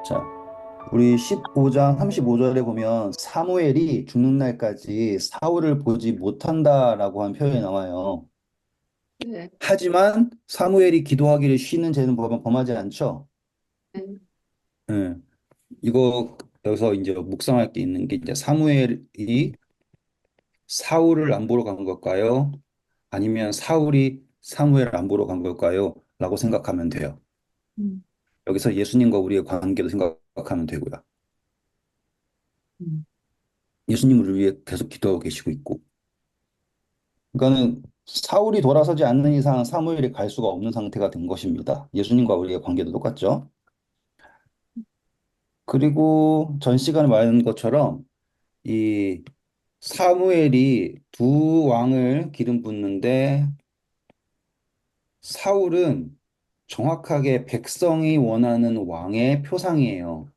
자, 우리 15장 35절에 보면 사무엘이 죽는 날까지 사울을 보지 못한다라고 한 표현이 나와요. 네, 하지만 사무엘이 기도하기를 쉬는 죄는 범하지 않죠. 네, 예. 이거 여기서 이제 묵상할 게 있는 게 이제 사무엘이 사울을 안 보러 간 걸까요? 아니면 사울이 사무엘을 안 보러 간 걸까요? 라고 생각하면 돼요. 음, 여기서 예수님과 우리의 관계도 생각하면 되고요. 음, 예수님을 위해 계속 기도하고 계시고 있고. 그러니까는 사울이 돌아서지 않는 이상 사무엘이 갈 수가 없는 상태가 된 것입니다. 예수님과 우리의 관계도 똑같죠. 그리고 전 시간에 말한 것처럼 이 사무엘이 두 왕을 기름 붓는데 사울은 정확하게 백성이 원하는 왕의 표상이에요.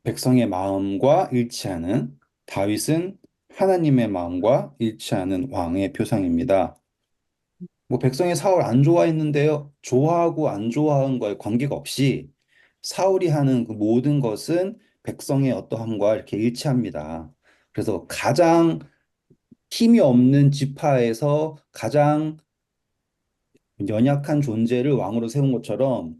백성의 마음과 일치하는 다윗은 하나님의 마음과 일치하는 왕의 표상입니다. 뭐 백성이 사울 안 좋아했는데요. 좋아하고 안 좋아하는 거에 관계가 없이 사울이 하는 그 모든 것은 백성의 어떠함과 이렇게 일치합니다. 그래서 가장 힘이 없는 지파에서 가장 연약한 존재를 왕으로 세운 것처럼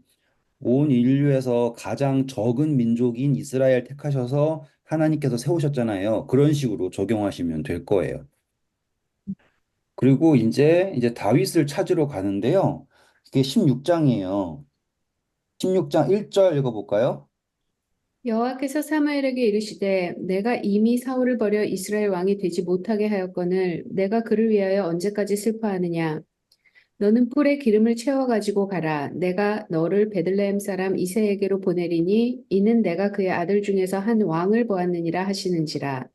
온 인류에서 가장 적은 민족인 이스라엘 택하셔서 하나님께서 세우셨잖아요. 그런 식으로 적용하시면 될 거예요. 그리고 이제 다윗을 찾으러 가는데요. 이게 16장이에요. 16장 1절 읽어볼까요? 여호와께서 사무엘에게 이르시되 내가 이미 사울을 버려 이스라엘 왕이 되지 못하게 하였거늘 내가 그를 위하여 언제까지 슬퍼하느냐 너는 뿔에 기름을 채워 가지고 가라 내가 너를 베들레헴 사람 이새에게로 보내리니 이는 내가 그의 아들 중에서 한 왕을 보았느니라 하시는지라.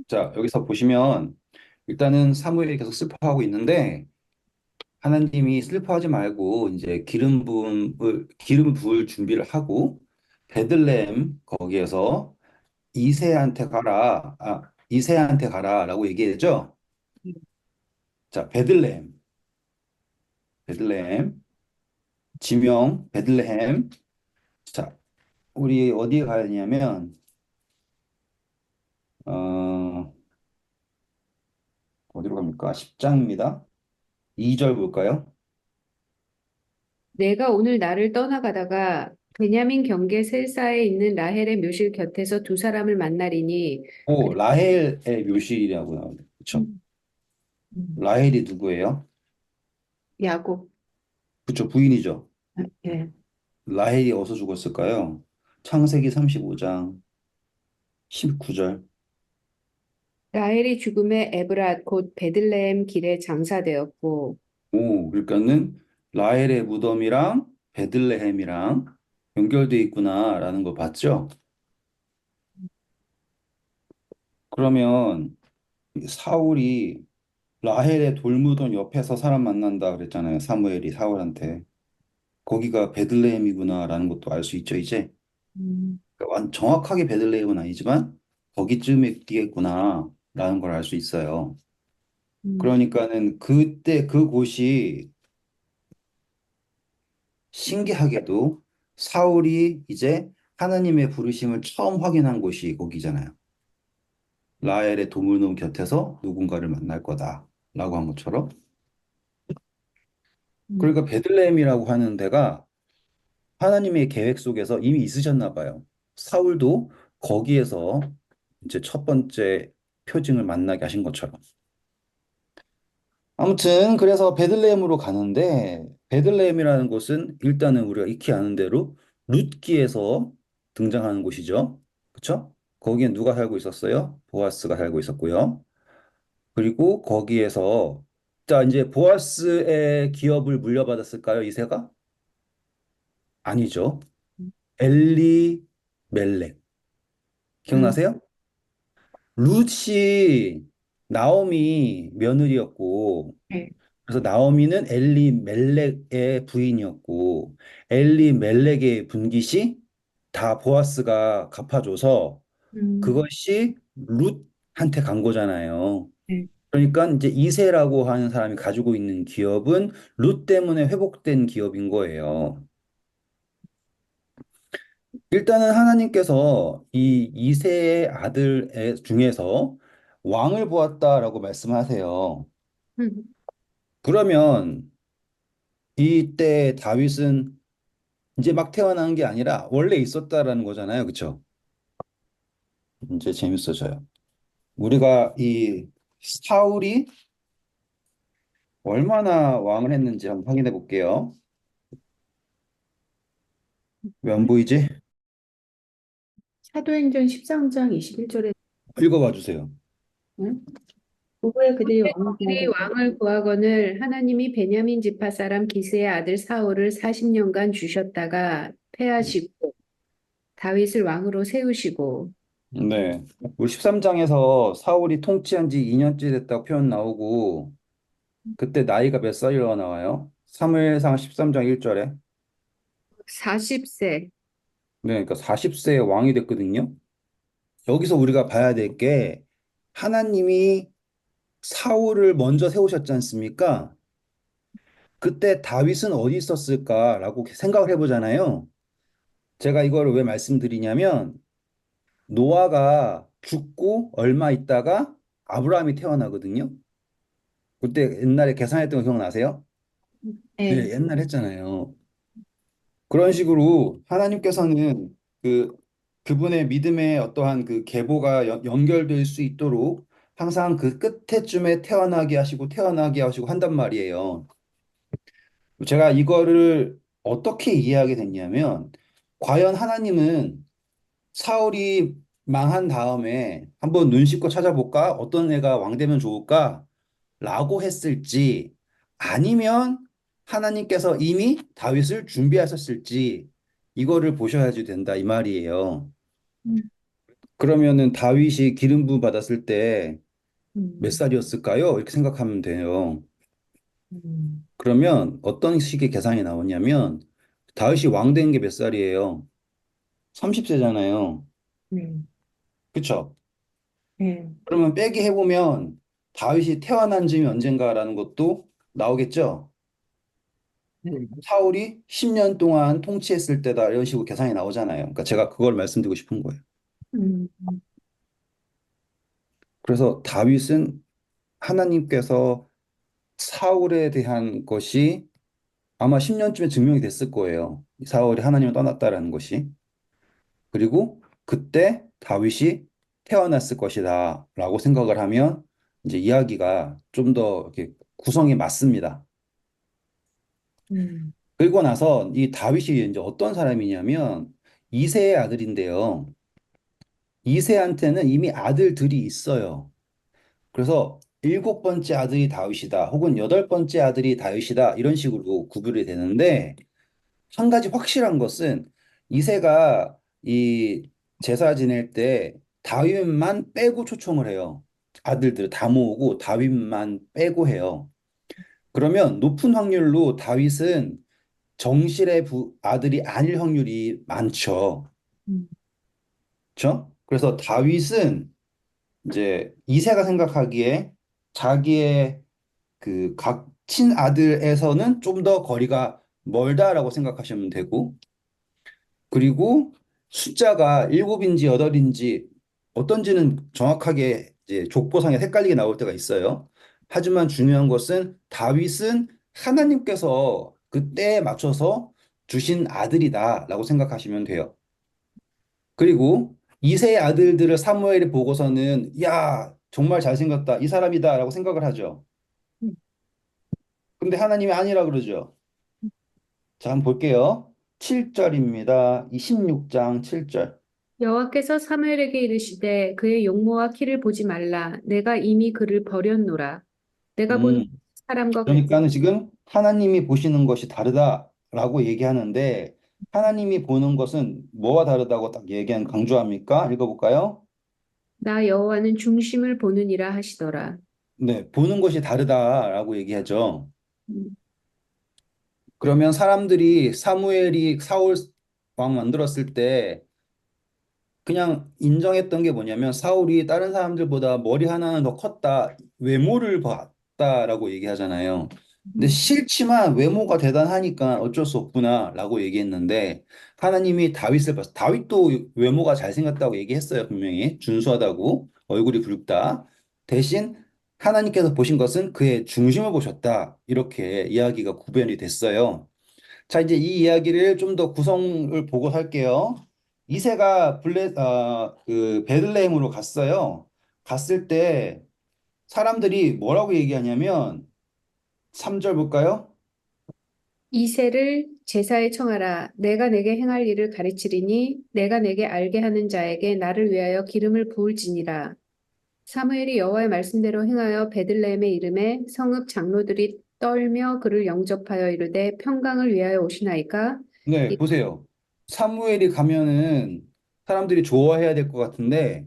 자, 여기서 보시면 일단은 사무엘이 계속 슬퍼하고 있는데 하나님이 슬퍼하지 말고 이제 기름 부을 준비를 하고 베들레헴 거기에서 이새한테 가라라고 얘기했죠. 자, 베들레헴 지명 베들레헴. 자, 우리 어디에 가야 되냐면 어, 어디로 갑니까? 10장입니다. 2절 볼까요? 내가 오늘 나를 떠나가다가 베냐민 경계 셀사에 있는 라헬의 묘실 곁에서 두 사람을 만나리니 오, 라헬의 묘실이라고 나오네요. 그쵸? 음, 음. 라헬이 누구예요? 야곱. 그쵸, 부인이죠. 예. 라헬이 어디서 죽었을까요? 창세기 35장 19절. 라헬이 죽음에 에브랏 곧 베들레헴 길에 장사되었고 오, 그러니까는 라헬의 무덤이랑 베들레헴이랑 연결돼 있구나라는 거 봤죠? 그러면 사울이 라헬의 돌무덤 옆에서 사람 만난다 그랬잖아요. 사무엘이 사울한테. 거기가 베들레헴이구나라는 것도 알 수 있죠, 이제. 음, 그러니까 정확하게 베들레헴은 아니지만 거기쯤에 있겠구나라는 걸 알 수 있어요. 음, 그러니까는 그때 그곳이 신기하게도 사울이 이제 하나님의 부르심을 처음 확인한 곳이 거기잖아요. 라헬의 도물놈 곁에서 누군가를 만날 거다라고 한 것처럼. 음, 그러니까 베들레헴이라고 하는 데가 하나님의 계획 속에서 이미 있으셨나 봐요. 사울도 거기에서 이제 첫 번째 표징을 만나게 하신 것처럼. 아무튼 그래서 베들레헴으로 가는데 베들레헴이라는 곳은 일단은 우리가 익히 아는 대로 룻기에서 등장하는 곳이죠. 그렇죠? 거기에 누가 살고 있었어요? 보아스가 살고 있었고요. 그리고 거기에서 자 이제 보아스의 기업을 물려받았을까요? 이세가? 아니죠. 엘리 멜렉. 음, 기억나세요? 룻이 나오미 며느리였고 네. 그래서 나오미는 엘리 멜렉의 부인이었고 엘리 멜렉의 분깃이 다 보아스가 갚아줘서 음, 그것이 룻한테 간 거잖아요. 네. 그러니까 이제 이세라고 하는 사람이 가지고 있는 기업은 룻 때문에 회복된 기업인 거예요. 일단은 하나님께서 이 이세의 아들 중에서 왕을 보았다라고 말씀하세요. 음, 그러면 이때 다윗은 이제 막 태어난 게 아니라 원래 있었다라는 거잖아요. 그쵸? 이제 재밌어져요. 우리가 이 사울이 얼마나 왕을 했는지 한번 확인해 볼게요. 왜 안 보이지? 사도행전 13장 21절에 읽어봐 주세요. 후에 그들이 왕을 구하거늘 하나님이 베냐민 지파 사람 기스의 아들 사울을 40년간 주셨다가 패하시고 다윗을 왕으로 세우시고. 네. 우리 13장에서 사울이 통치한 지 2년째 됐다고 표현 나오고, 그때 나이가 몇 살이라고 나와요? 사무엘상 13장 1절에. 40세. 네, 그러니까 40세에 왕이 됐거든요. 여기서 우리가 봐야 될 게, 하나님이 사울을 먼저 세우셨지 않습니까? 그때 다윗은 어디 있었을까라고 생각을 해보잖아요. 제가 이거를 왜 말씀드리냐면, 노아가 죽고 얼마 있다가 아브라함이 태어나거든요. 그때 옛날에 계산했던 거 기억나세요? 네. 네, 옛날 했잖아요. 그런 식으로 하나님께서는 그분의 믿음의 어떠한 그 계보가 연결될 수 있도록 항상 그 끝에쯤에 태어나게 하시고 한단 말이에요. 제가 이거를 어떻게 이해하게 됐냐면, 과연 하나님은 사울이 망한 다음에 한번 눈 씻고 찾아볼까? 어떤 애가 왕 되면 좋을까? 라고 했을지, 아니면 하나님께서 이미 다윗을 준비하셨을지, 이거를 보셔야지 된다, 이 말이에요. 음, 그러면은 다윗이 기름 부음 받았을 때 몇 음, 살이었을까요? 이렇게 생각하면 돼요. 음, 그러면 어떤 식의 계산이 나오냐면, 다윗이 왕 된 게 몇 살이에요? 30세잖아요. 네. 그쵸? 네. 그러면 빼기 해보면 다윗이 태어난 지 언젠가라는 것도 나오겠죠? 사울이 10년 동안 통치했을 때다 이런 식으로 계산이 나오잖아요. 그러니까 제가 그걸 말씀드리고 싶은 거예요. 음, 그래서 다윗은 하나님께서 사울에 대한 것이 아마 10년쯤에 증명이 됐을 거예요. 사울이 하나님을 떠났다라는 것이. 그리고 그때 다윗이 태어났을 것이다 라고 생각을 하면 이제 이야기가 좀 더 이렇게 구성이 맞습니다. 음, 그리고 나서 이 다윗이 이제 어떤 사람이냐면 이세의 아들인데요. 이세한테는 이미 아들들이 있어요. 그래서 일곱 번째 아들이 다윗이다, 혹은 여덟 번째 아들이 다윗이다, 이런 식으로 구별이 되는데, 한 가지 확실한 것은 이세가 이 제사 지낼 때 다윗만 빼고 초청을 해요. 아들들 다 모으고 다윗만 빼고 해요. 그러면 높은 확률로 다윗은 정실의 아들이 아닐 확률이 많죠. 음, 그렇죠? 그래서 다윗은 이제 이세가 생각하기에 자기의 그 각 친아들에서는 좀 더 거리가 멀다라고 생각하시면 되고, 그리고 숫자가 일곱인지 여덟인지 어떤지는 정확하게 이제 족보상에 헷갈리게 나올 때가 있어요. 하지만 중요한 것은 다윗은 하나님께서 그때에 맞춰서 주신 아들이다라고 생각하시면 돼요. 그리고 이세의 아들들을 사무엘이 보고서는 야, 정말 잘생겼다, 이 사람이다라고 생각을 하죠. 음. 근데 하나님이 아니라 그러죠. 자, 한번 볼게요. 7절입니다. 26장 7절. 여호와께서 사무엘에게 이르시되 그의 용모와 키를 보지 말라. 내가 이미 그를 버렸노라. 내가 본 음, 사람과 같이. 그러니까는 지금 하나님이 보시는 것이 다르다라고 얘기하는데, 하나님이 보는 것은 뭐와 다르다고 딱 강조합니까? 읽어볼까요? 나 여호와는 중심을 보느니라 하시더라. 네, 보는 것이 다르다라고 얘기하죠. 음, 그러면 사람들이 사무엘이 사울 왕 만들었을 때 그냥 인정했던 게 뭐냐면, 사울이 다른 사람들보다 머리 하나는 더 컸다, 외모를 봤다라고 얘기하잖아요. 근데 싫지만 외모가 대단하니까 어쩔 수 없구나라고 얘기했는데 하나님이 다윗을 봤어. 다윗도 외모가 잘생겼다고 얘기했어요. 분명히 준수하다고 얼굴이 붉다. 대신 하나님께서 보신 것은 그의 중심을 보셨다. 이렇게 이야기가 구별이 됐어요. 자, 이제 이 이야기를 좀 더 구성을 보고 할게요. 이새가 그 베들레헴으로 갔어요. 갔을 때 사람들이 뭐라고 얘기하냐면 3절 볼까요? 이새를 제사에 청하라. 내가 내게 행할 일을 가르치리니 내가 내게 알게 하는 자에게 나를 위하여 기름을 부을지니라. 사무엘이 여호와의 말씀대로 행하여 베들레헴에 이르매 성읍 장로들이 떨며 그를 영접하여 이르되 평강을 위하여 오시나이까? 네, 이- 보세요. 사무엘이 가면은 사람들이 좋아해야 될 것 같은데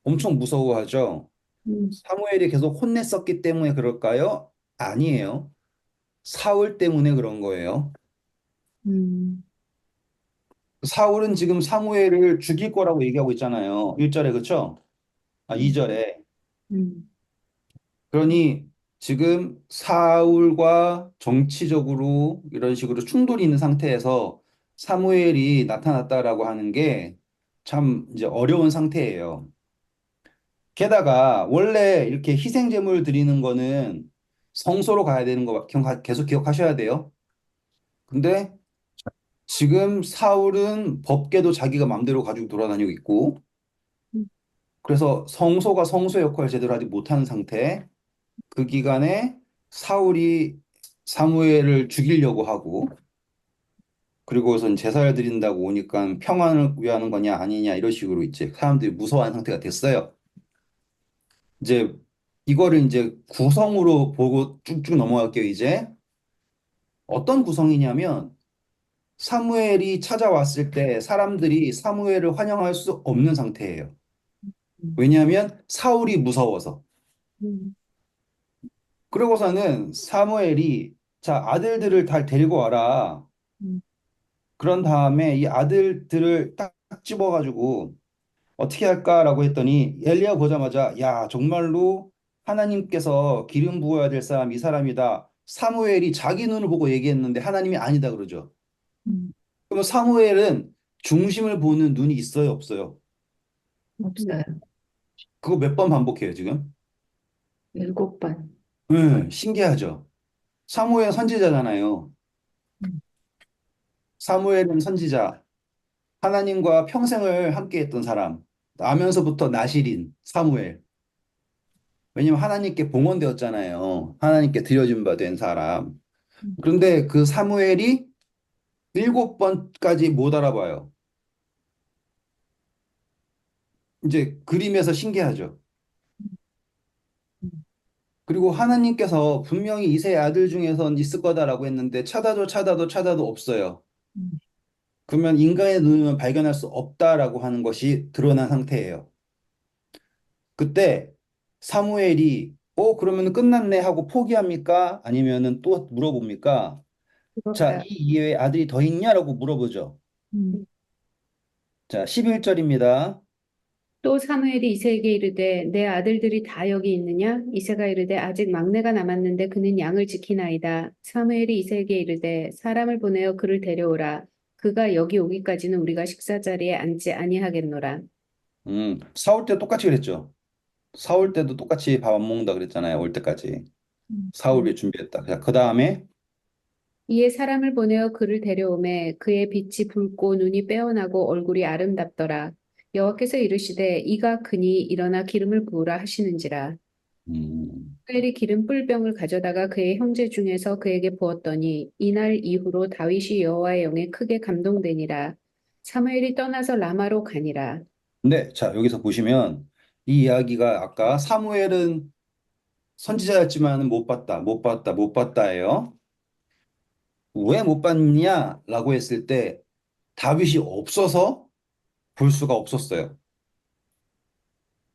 엄청 무서워하죠. 음, 사무엘이 계속 혼냈었기 때문에 그럴까요? 아니에요. 사울 때문에 그런 거예요. 음, 사울은 지금 사무엘을 죽일 거라고 얘기하고 있잖아요. 1절에 그쵸? 아, 음, 2절에. 음, 그러니 지금 사울과 정치적으로 이런 식으로 충돌이 있는 상태에서 사무엘이 나타났다라고 하는 게 참 이제 어려운 상태예요. 게다가 원래 이렇게 희생 제물 드리는 거는 성소로 가야 되는 거 계속 기억하셔야 돼요. 근데 지금 사울은 법궤도 자기가 마음대로 가지고 돌아다니고 있고 음, 그래서 성소가 성소의 역할을 제대로 하지 못하는 상태. 그 기간에 사울이 사무엘을 죽이려고 하고 그리고선 제사를 드린다고 오니까 평안을 위하는 거냐 아니냐 이런 식으로 이제 사람들이 무서워하는 상태가 됐어요. 이제 이거를 이제 구성으로 보고 쭉쭉 넘어갈게요. 이제 어떤 구성이냐면 사무엘이 찾아왔을 때 사람들이 사무엘을 환영할 수 없는 상태예요. 음, 왜냐하면 사울이 무서워서. 음, 그러고서는 사무엘이 자 아들들을 다 데리고 와라. 음, 그런 다음에 이 아들들을 딱 집어가지고 어떻게 할까라고 했더니 엘리야 보자마자 야 정말로 하나님께서 기름 부어야 될 사람 이 사람이다. 사무엘이 자기 눈을 보고 얘기했는데 하나님이 아니다 그러죠. 음. 그러면 사무엘은 중심을 보는 눈이 있어요 없어요? 없어요. 그거 몇 번 반복해요 지금? 7번. 신기하죠. 사무엘 선지자잖아요. 음, 사무엘은 선지자. 하나님과 평생을 함께했던 사람. 나면서부터 나실인 사무엘. 왜냐면 하나님께 봉헌되었잖아요. 하나님께 드려진 바 된 사람. 음. 그런데 그 사무엘이 7번까지 못 알아봐요. 이제 그림에서 신기하죠. 음. 그리고 하나님께서 분명히 이세 아들 중에선 있을 거다라고 했는데 찾아도 없어요. 음. 그러면 인간의 눈으로는 발견할 수 없다라고 하는 것이 드러난 상태예요. 그때 사무엘이 그러면 끝났네 하고 포기합니까? 아니면은 또 물어봅니까? 자, 이 그거야. 이외에 아들이 더 있냐라고 물어보죠. 음. 자, 11절입니다. 또 사무엘이 이새에게 이르되 내 아들들이 다 여기 있느냐? 이새가 이르되 아직 막내가 남았는데 그는 양을 지키나이다. 사무엘이 이새에게 이르되 사람을 보내어 그를 데려오라. 그가 여기 오기까지는 우리가 식사 자리에 앉지 아니하겠노라. 사울 때 똑같이 그랬죠. 사울 때도 똑같이 밥 안 먹는다 그랬잖아요. 올 때까지. 음. 사울이 준비했다. 자, 그 다음에 이에 사람을 보내어 그를 데려오매 그의 빛이 붉고 눈이 빼어나고 얼굴이 아름답더라. 여호와께서 이르시되 이가 크니 일어나 기름을 부으라 하시는지라. 음, 사무엘이 기름 뿔병을 가져다가 그의 형제 중에서 그에게 부었더니 이날 이후로 다윗이 여호와의 영에 크게 감동되니라. 사무엘이 떠나서 라마로 가니라. 네, 자, 여기서 보시면 이 이야기가 아까 사무엘은 선지자였지만 못 봤다예요. 왜 못 봤냐라고 했을 때 다윗이 없어서 볼 수가 없었어요.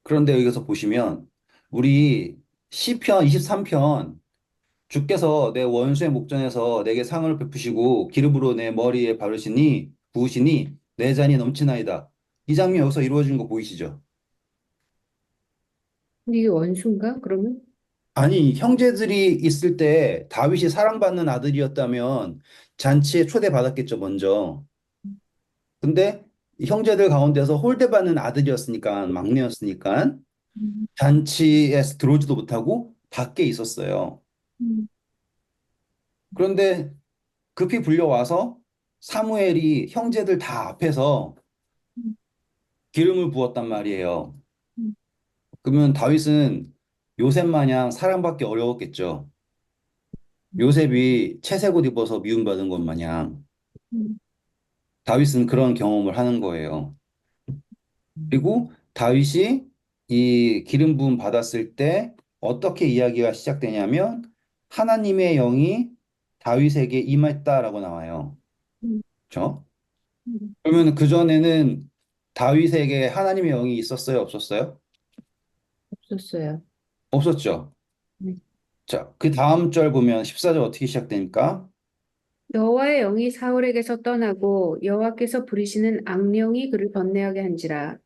그런데 여기서 보시면 우리 시편 23편 주께서 내 원수의 목전에서 내게 상을 베푸시고 기름으로 내 머리에 바르시니 부으시니 내 잔이 넘치나이다. 이 장면 여기서 이루어진 거 보이시죠? 근데 이게 원수인가? 그러면? 아니, 형제들이 있을 때 다윗이 사랑받는 아들이었다면 잔치에 초대받았겠죠, 먼저. 근데 이 형제들 가운데서 홀대받는 아들이었으니까, 막내였으니까, 음, 잔치에 들어오지도 못하고 밖에 있었어요. 음, 그런데 급히 불려와서 사무엘이 형제들 다 앞에서 음, 기름을 부었단 말이에요. 음, 그러면 다윗은 요셉 마냥 사랑받기 어려웠겠죠. 음, 요셉이 채색 옷 입어서 미움받은 것 마냥 음, 다윗은 그런 경험을 하는 거예요. 그리고 다윗이 이 기름 부음 받았을 때 어떻게 이야기가 시작되냐면 하나님의 영이 다윗에게 임했다라고 나와요. 음, 그렇죠? 음. 그러면 그전에는 다윗에게 하나님의 영이 있었어요, 없었어요? 없었어요. 없었죠. 네. 자, 그 다음 절 보면 14절 어떻게 시작됩니까? 여호와의 영이 사울에게서 떠나고 여호와께서 부리시는 악령이 그를 번뇌하게 한지라.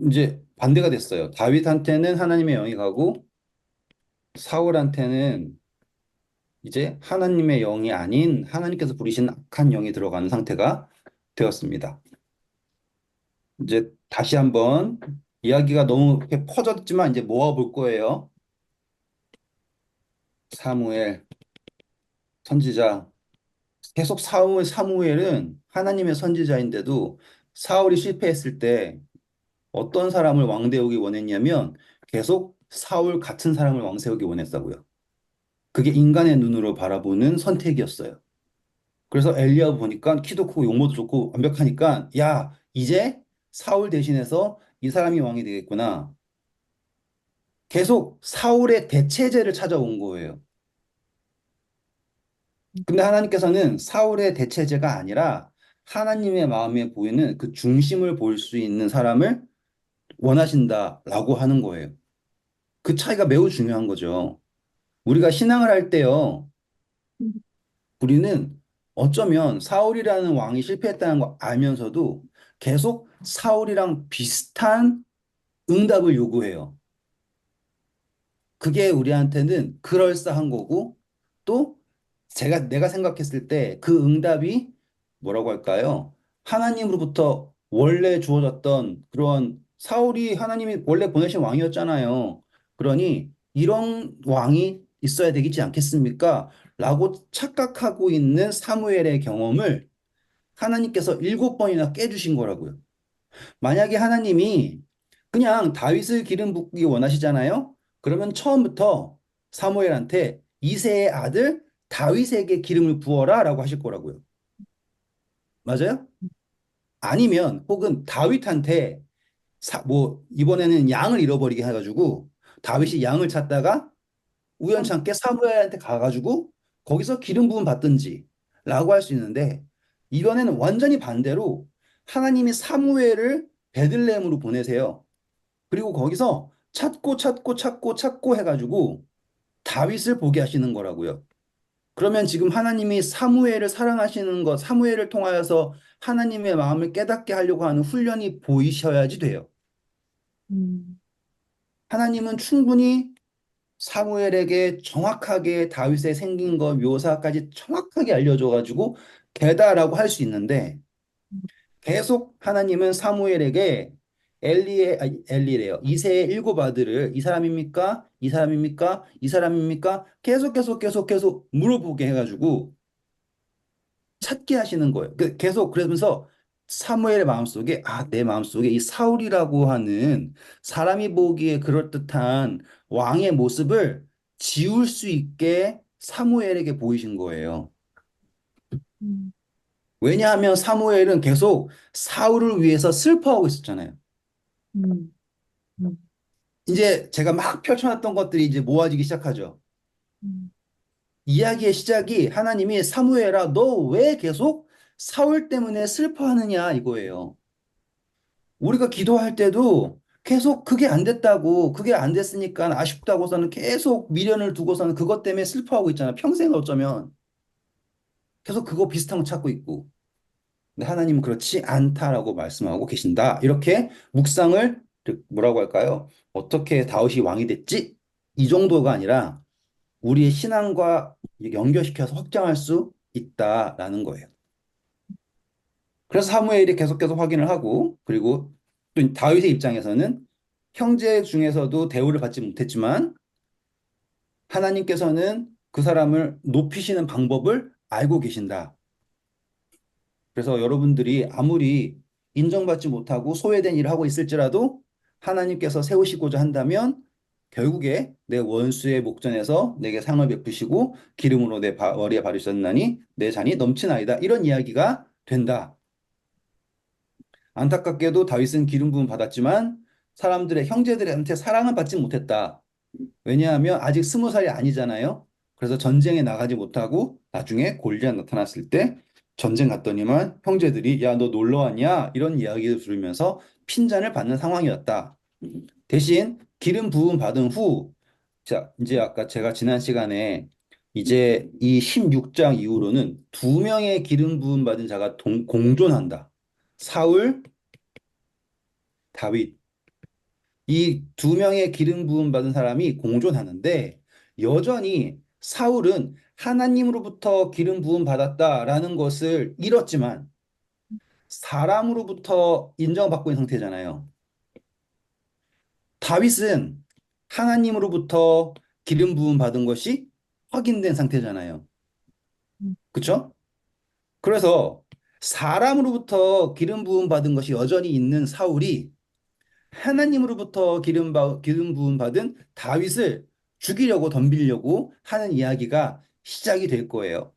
이제 반대가 됐어요. 다윗한테는 하나님의 영이 가고 사울한테는 이제 하나님의 영이 아닌 하나님께서 부리신 악한 영이 들어가는 상태가 되었습니다. 이제 다시 한번 이야기가 너무 이렇게 퍼졌지만 이제 모아볼 거예요. 사무엘 선지자 계속 사무엘은 하나님의 선지자인데도 사울이 실패했을 때 어떤 사람을 왕 세우기 원했냐면 계속 사울 같은 사람을 왕 세우기 원했다고요. 그게 인간의 눈으로 바라보는 선택이었어요. 그래서 엘리야브 보니까 키도 크고 용모도 좋고 완벽하니까 야, 이제 사울 대신해서 이 사람이 왕이 되겠구나. 계속 사울의 대체제를 찾아온 거예요. 근데 하나님께서는 사울의 대체제가 아니라 하나님의 마음에 보이는 그 중심을 볼 수 있는 사람을 원하신다라고 하는 거예요. 그 차이가 매우 중요한 거죠. 우리가 신앙을 할 때요, 음, 우리는 어쩌면 사울이라는 왕이 실패했다는 거 알면서도 계속 사울이랑 비슷한 응답을 요구해요. 그게 우리한테는 그럴싸한 거고, 또 내가 생각했을 때 그 응답이 뭐라고 할까요? 하나님으로부터 원래 주어졌던 그런 사울이 하나님이 원래 보내신 왕이었잖아요. 그러니 이런 왕이 있어야 되겠지 않겠습니까? 라고 착각하고 있는 사무엘의 경험을 하나님께서 7번이나 깨주신 거라고요. 만약에 하나님이 그냥 다윗을 기름 붓기 원하시잖아요. 그러면 처음부터 사무엘한테 이새의 아들 다윗에게 기름을 부어라 라고 하실 거라고요. 맞아요? 아니면 혹은 다윗한테 뭐 이번에는 양을 잃어버리게 해가지고 다윗이 양을 찾다가 우연찮게 사무엘한테 가가지고 거기서 기름 부음 받든지 라고 할 수 있는데 이번에는 완전히 반대로 하나님이 사무엘을 베들레헴으로 보내세요. 그리고 거기서 찾고 찾고 찾고 찾고 해가지고 다윗을 보게 하시는 거라고요. 그러면 지금 하나님이 사무엘을 사랑하시는 것, 사무엘을 통하여서 하나님의 마음을 깨닫게 하려고 하는 훈련이 보이셔야지 돼요. 음, 하나님은 충분히 사무엘에게 정확하게 다윗의 생긴 것, 묘사까지 정확하게 알려줘가지고 개다라고 할 수 있는데 계속 하나님은 사무엘에게 엘리래요. 이새의 7 아들을 이 사람입니까? 이 사람입니까? 이 사람입니까? 계속 물어보게 해가지고 찾게 하시는 거예요. 계속 그러면서 사무엘의 마음속에 내 마음속에 이 사울이라고 하는 사람이 보기에 그럴듯한 왕의 모습을 지울 수 있게 사무엘에게 보이신 거예요. 음, 왜냐하면 사무엘은 계속 사울을 위해서 슬퍼하고 있었잖아요. 음, 음, 이제 제가 막 펼쳐놨던 것들이 이제 모아지기 시작하죠. 음, 이야기의 시작이 하나님이 사무엘아, 너 왜 계속 사울 때문에 슬퍼하느냐 이거예요. 우리가 기도할 때도 계속 그게 안 됐다고, 그게 안 됐으니까 아쉽다고서는 계속 미련을 두고서는 그것 때문에 슬퍼하고 있잖아. 평생 어쩌면 계속 그거 비슷한 거 찾고 있고. 근데 하나님은 그렇지 않다라고 말씀하고 계신다. 이렇게 묵상을 뭐라고 할까요? 어떻게 다윗이 왕이 됐지? 이 정도가 아니라 우리의 신앙과 연결시켜서 확장할 수 있다라는 거예요. 그래서 사무엘이 계속 확인을 하고, 그리고 또 다윗의 입장에서는 형제 중에서도 대우를 받지 못했지만 하나님께서는 그 사람을 높이시는 방법을 알고 계신다. 그래서 여러분들이 아무리 인정받지 못하고 소외된 일을 하고 있을지라도 하나님께서 세우시고자 한다면 결국에 내 원수의 목전에서 내게 상을 베푸시고 기름으로 내 머리에 바르셨나니 내 잔이 넘치나이다. 이런 이야기가 된다. 안타깝게도 다윗은 기름 부음 받았지만 사람들의 형제들한테 사랑을 받지 못했다. 왜냐하면 아직 20살이 아니잖아요. 그래서 전쟁에 나가지 못하고 나중에 골리앗 나타났을 때 전쟁 갔더니만 형제들이 야, 너 놀러 왔냐? 이런 이야기를 들으면서 핀잔을 받는 상황이었다. 대신 기름 부음 받은 후, 자, 이제 아까 제가 지난 시간에 이제 이 16장 이후로는 두 명의 기름 부음 받은 자가 공존한다. 사울, 다윗. 이 두 명의 기름 부음 받은 사람이 공존하는데 여전히 사울은 하나님으로부터 기름 부음 받았다라는 것을 잃었지만 사람으로부터 인정받고 있는 상태잖아요. 다윗은 하나님으로부터 기름 부음 받은 것이 확인된 상태잖아요. 그렇죠? 그래서 사람으로부터 기름 부음 받은 것이 여전히 있는 사울이 하나님으로부터 기름 부음 받은 다윗을 죽이려고 덤비려고 하는 이야기가 시작이 될 거예요.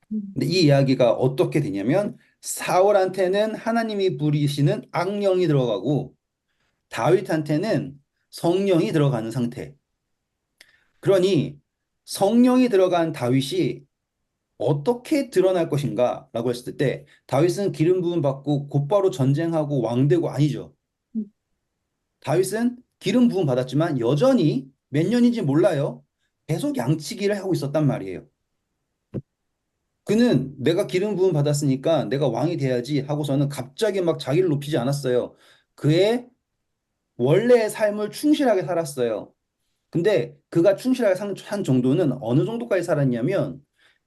근데 이 이야기가 어떻게 되냐면 사울한테는 하나님이 부리시는 악령이 들어가고 다윗한테는 성령이 들어가는 상태. 그러니 성령이 들어간 다윗이 어떻게 드러날 것인가라고 했을 때 다윗은 기름 부음 받고 곧바로 전쟁하고 왕되고 아니죠. 다윗은 기름 부음 받았지만 여전히 몇 년인지 몰라요. 계속 양치기를 하고 있었단 말이에요. 그는 내가 기름 부음 받았으니까 내가 왕이 돼야지 하고서는 갑자기 막 자기를 높이지 않았어요. 그의 원래의 삶을 충실하게 살았어요. 근데 그가 충실하게 한 정도는 어느 정도까지 살았냐면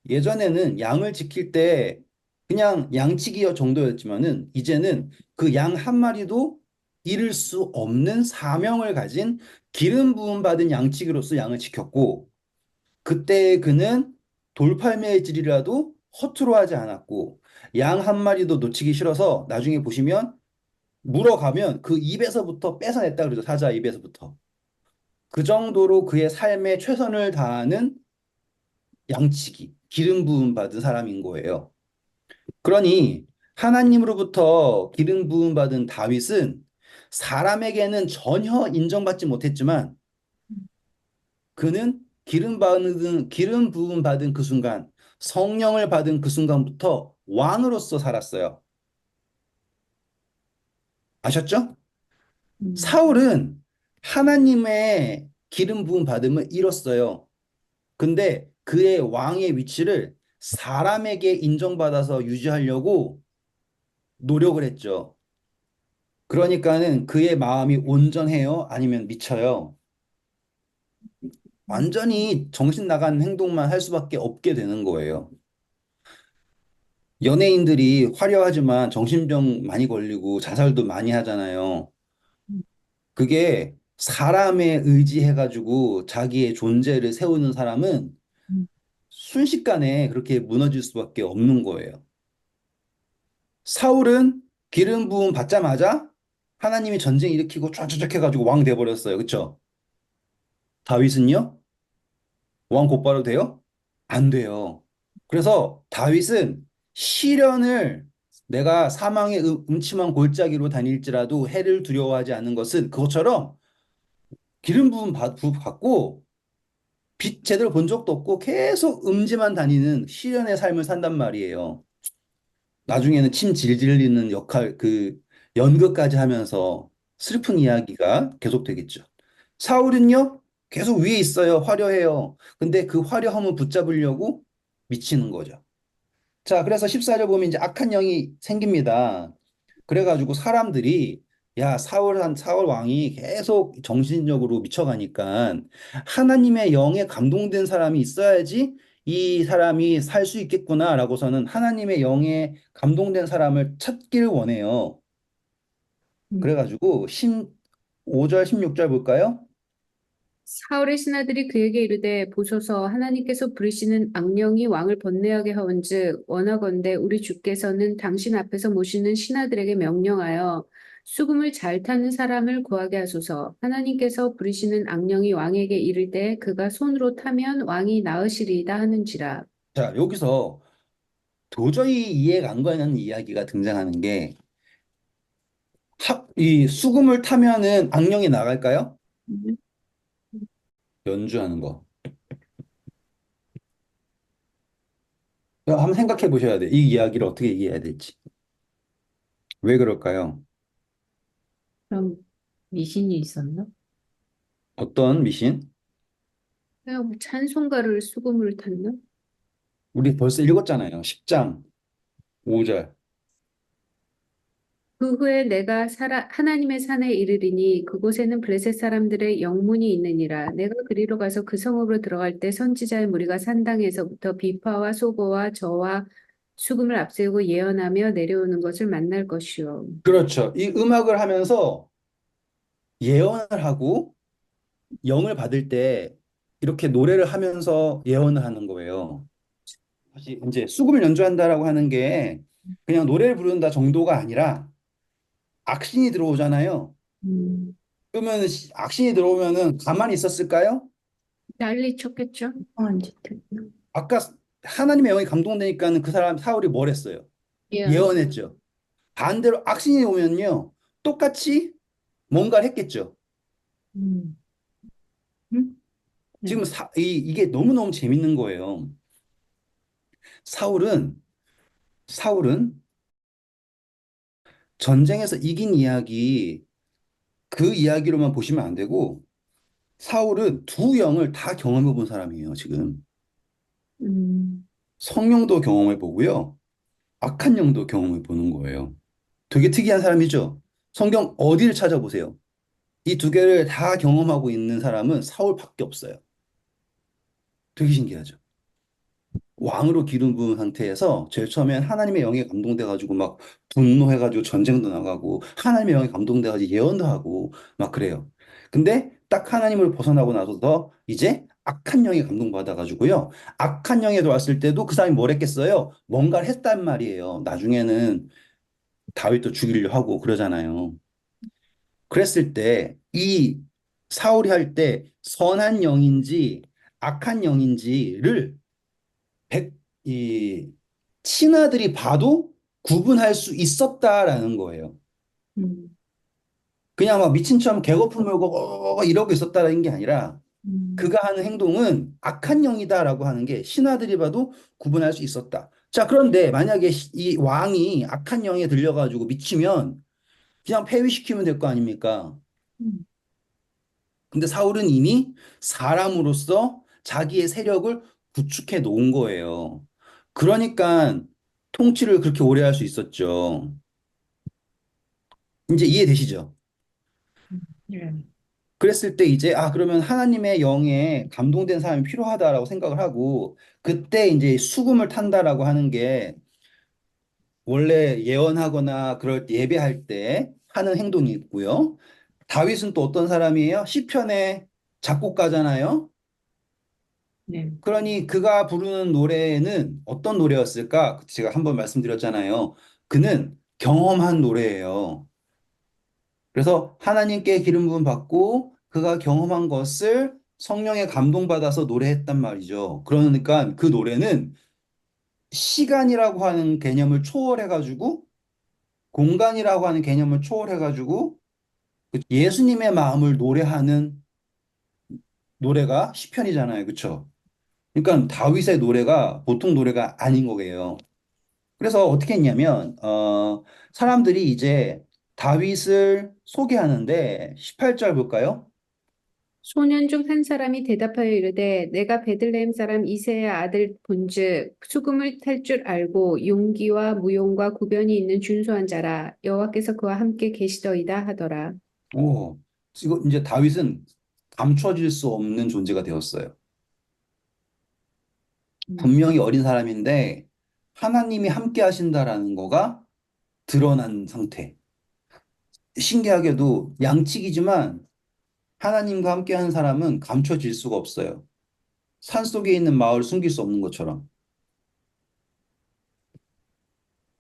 예전에는 양을 지킬 때 그냥 양치기 정도였지만은 이제는 그 양 한 마리도 잃을 수 없는 사명을 가진 기름 부음 받은 양치기로서 양을 지켰고 그때 그는 돌팔매질이라도 허투루 하지 않았고 양 한 마리도 놓치기 싫어서 나중에 보시면 물어가면 그 입에서부터 뺏어냈다 그러죠. 사자 입에서부터. 그 정도로 그의 삶에 최선을 다하는 양치기, 기름 부음 받은 사람인 거예요. 그러니 하나님으로부터 기름 부음 받은 다윗은 사람에게는 전혀 인정받지 못했지만 그는 기름 부음 받은 그 순간, 성령을 받은 그 순간부터 왕으로서 살았어요. 아셨죠? 사울은 하나님의 기름 부음 받음을 잃었어요. 근데 그의 왕의 위치를 사람에게 인정받아서 유지하려고 노력을 했죠. 그러니까는 그의 마음이 온전해요? 아니면 미쳐요? 완전히 정신 나간 행동만 할 수밖에 없게 되는 거예요. 연예인들이 화려하지만 정신병 많이 걸리고 자살도 많이 하잖아요. 그게 사람에 의지해가지고 자기의 존재를 세우는 사람은 순식간에 그렇게 무너질 수밖에 없는 거예요. 사울은 기름 부음 받자마자 하나님이 전쟁 일으키고 쫙쫙쫙 해가지고 왕 돼버렸어요. 그쵸? 다윗은요? 왕 곧바로 돼요? 안 돼요. 그래서 다윗은 시련을 내가 사망의 음침한 골짜기로 다닐지라도 해를 두려워하지 않는 것은 그것처럼 기름 부음 받고 빛 제대로 본 적도 없고 계속 음지만 다니는 시련의 삶을 산단 말이에요. 나중에는 침 질질 흘리는 역할, 그 연극까지 하면서 슬픈 이야기가 계속되겠죠. 사울은요, 계속 위에 있어요. 화려해요. 근데 그 화려함을 붙잡으려고 미치는 거죠. 자, 그래서 14절 보면 이제 악한 영이 생깁니다. 그래가지고 사람들이 야, 사울 왕이 계속 정신적으로 미쳐가니까 하나님의 영에 감동된 사람이 있어야지 이 사람이 살 수 있겠구나라고서는 하나님의 영에 감동된 사람을 찾기를 원해요. 음. 그래가지고 15절, 16절 볼까요? 사울의 신하들이 그에게 이르되 보소서 하나님께서 부르시는 악령이 왕을 번뇌하게 하온즉 원하건대 우리 주께서는 당신 앞에서 모시는 신하들에게 명령하여 수금을 잘 타는 사람을 구하게 하소서. 하나님께서 부르시는 악령이 왕에게 이를 때 그가 손으로 타면 왕이 나으시리이다 하는지라. 자, 여기서 도저히 이해가 안 가는 이야기가 등장하는 게 이 수금을 타면은 악령이 나갈까요? 음. 연주하는 거. 한번 생각해 보셔야 돼. 이 이야기를 어떻게 이해해야 될지. 왜 그럴까요? 그럼 미신이 있었나? 어떤 미신? 그냥 뭐 찬송가를 수금을 탔나? 우리 벌써 읽었잖아요. 10장 5절. 그 후에 내가 하나님의 산에 이르리니 그곳에는 블레셋 사람들의 영문이 있느니라. 내가 그리로 가서 그 성읍으로 들어갈 때 선지자의 무리가 산당에서부터 비파와 소고와 저와 수금을 앞세우고 예언하며 내려오는 것을 만날 것이요. 그렇죠. 이 음악을 하면서 예언을 하고 영을 받을 때 이렇게 노래를 하면서 예언을 하는 거예요. 사실 이제 수금을 연주한다라고 하는 게 그냥 노래를 부른다 정도가 아니라 악신이 들어오잖아요. 음, 그러면 악신이 들어오면은 가만히 있었을까요? 난리 쳤겠죠? 한 짓 했나? 아까 하나님의 영이 감동되니까는 그 사람 사울이 뭘 했어요? 예언. 예언했죠. 반대로 악신이 오면요. 똑같이 뭔가를 했겠죠. 음, 음? 네. 지금 이게 너무너무 재밌는 거예요. 사울은, 사울은 전쟁에서 이긴 이야기, 그 이야기로만 보시면 안 되고, 사울은 두 영을 다 경험해 본 사람이에요, 지금. 음, 성령도 경험해 보고요. 악한 영도 경험해 보는 거예요. 되게 특이한 사람이죠. 성경 어디를 찾아보세요. 이 두 개를 다 경험하고 있는 사람은 사울밖에 없어요. 되게 신기하죠. 왕으로 기름 부은 상태에서 제일 처음엔 하나님의 영에 감동돼가지고 막 분노해가지고 전쟁도 나가고 하나님의 영에 감동돼가지고 예언도 하고 막 그래요. 근데 딱 하나님을 벗어나고 나서서 이제 악한 영에 감동받아가지고요. 악한 영에 들어왔을 때도 그 사람이 뭘 했겠어요? 뭔가를 했단 말이에요. 나중에는 다윗도 죽이려 하고 그러잖아요. 그랬을 때 이 사울이 할 때 선한 영인지 악한 영인지를 백, 이 친아들이 봐도 구분할 수 있었다라는 거예요. 음, 그냥 막 미친 척 개거품 물고 이러고 있었다라는 게 아니라 음, 그가 하는 행동은 악한 영이다라고 하는 게 신하들이 봐도 구분할 수 있었다. 자, 그런데 만약에 이 왕이 악한 영에 들려가지고 미치면 그냥 폐위시키면 될 거 아닙니까? 음, 근데 사울은 이미 사람으로서 자기의 세력을 구축해 놓은 거예요. 그러니까 통치를 그렇게 오래 할 수 있었죠. 이제 이해되시죠? 예. 그랬을 때 이제 그러면 하나님의 영에 감동된 사람이 필요하다라고 생각을 하고 그때 이제 수금을 탄다라고 하는 게 원래 예언하거나 그럴 때 예배할 때 하는 행동이 있고요. 다윗은 또 어떤 사람이에요? 시편의 작곡가잖아요. 네. 그러니 그가 부르는 노래는 어떤 노래였을까? 제가 한번 말씀드렸잖아요. 그는 경험한 노래예요. 그래서 하나님께 기름 부음 받고 그가 경험한 것을 성령에 감동받아서 노래했단 말이죠. 그러니까 그 노래는 시간이라고 하는 개념을 초월해가지고 공간이라고 하는 개념을 초월해가지고 그 예수님의 마음을 노래하는 노래가 시편이잖아요. 그렇죠? 그러니까 다윗의 노래가 보통 노래가 아닌 거예요. 그래서 어떻게 했냐면 사람들이 이제 다윗을 소개하는데 18절 볼까요? 소년 중 한 사람이 대답하여 이르되 내가 베들레헴 사람 이새의 아들 본즉 수금을 탈 줄 알고 용기와 무용과 구변이 있는 준수한 자라 여호와께서 그와 함께 계시더이다 하더라. 오, 이거 이제 다윗은 감춰질 수 없는 존재가 되었어요. 음. 분명히 어린 사람인데 하나님이 함께 하신다라는 거가 드러난 상태. 신기하게도 양측이지만 하나님과 함께 하는 사람은 감춰질 수가 없어요. 산속에 있는 마을을 숨길 수 없는 것처럼.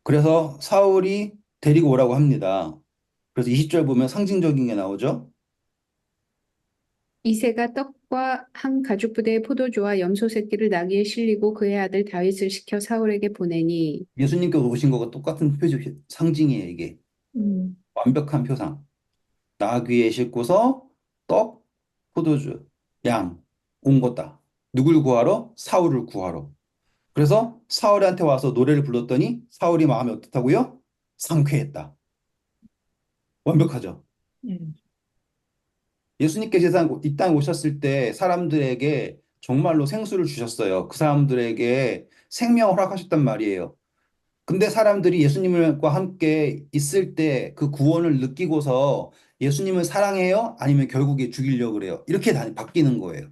그래서 사울이 데리고 오라고 합니다. 그래서 20절 보면 상징적인 게 나오죠. 이새가 떡과 한 가죽 부대의 포도주와 염소 새끼를 나귀에 실리고 그의 아들 다윗을 시켜 사울에게 보내니 예수님께서 오신 거가 똑같은 상징이에요, 이게. 음. 완벽한 표상. 나귀에 싣고서 떡, 포도주, 양 온 거다. 누굴 구하러? 사울을 구하러. 그래서 사울한테 와서 노래를 불렀더니 사울이 마음이 어떻다고요? 상쾌했다. 완벽하죠. 음. 예수님께서 이 땅에 오셨을 때 사람들에게 정말로 생수를 주셨어요. 그 사람들에게 생명을 허락하셨단 말이에요. 근데 사람들이 예수님과 함께 있을 때 그 구원을 느끼고서 예수님을 사랑해요? 아니면 결국에 죽이려고 그래요? 이렇게 바뀌는 거예요.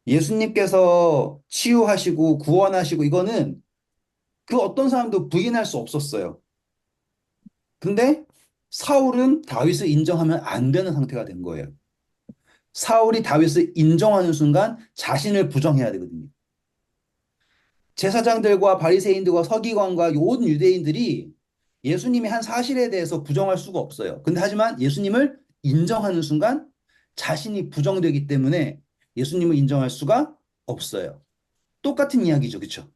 예수님께서 치유하시고 구원하시고 이거는 그 어떤 사람도 부인할 수 없었어요. 근데 사울은 다윗을 인정하면 안 되는 상태가 된 거예요. 사울이 다윗을 인정하는 순간 자신을 부정해야 되거든요. 제사장들과 바리새인들과 서기관과 온 유대인들이 예수님이 한 사실에 대해서 부정할 수가 없어요. 근데 하지만 예수님을 인정하는 순간 자신이 부정되기 때문에 예수님을 인정할 수가 없어요. 똑같은 이야기죠. 그렇죠?